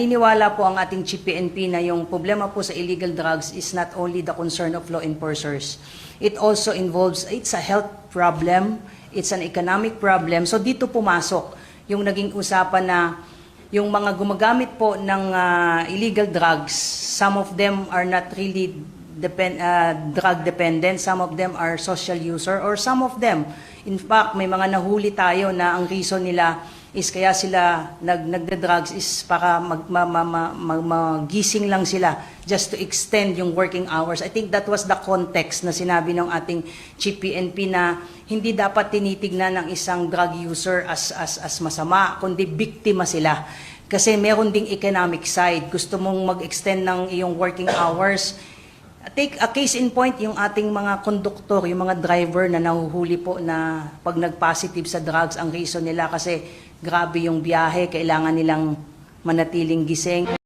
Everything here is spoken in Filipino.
Naniniwala po ang ating Chief PNP na yung problema po sa illegal drugs is not only the concern of law enforcers. It also involves, it's a health problem, it's an economic problem. So dito pumasok yung naging usapan na yung mga gumagamit po ng illegal drugs, some of them are not really drug dependent, some of them are social user, or some of them, in fact, may mga nahuli tayo na ang reason nila is kaya sila nagda-drugs is para magising lang sila just to extend yung working hours. I think that was the context na sinabi ng ating Chief PNP na hindi dapat tinitignan ng isang drug user as masama, kundi biktima sila. Kasi meron ding economic side. Gusto mong mag-extend ng iyong working hours. Take a case in point, yung ating mga konduktor, yung mga driver na nahuhuli po na pag nag-positive sa drugs, ang reason nila kasi grabe yung biyahe, kailangan nilang manatiling gising.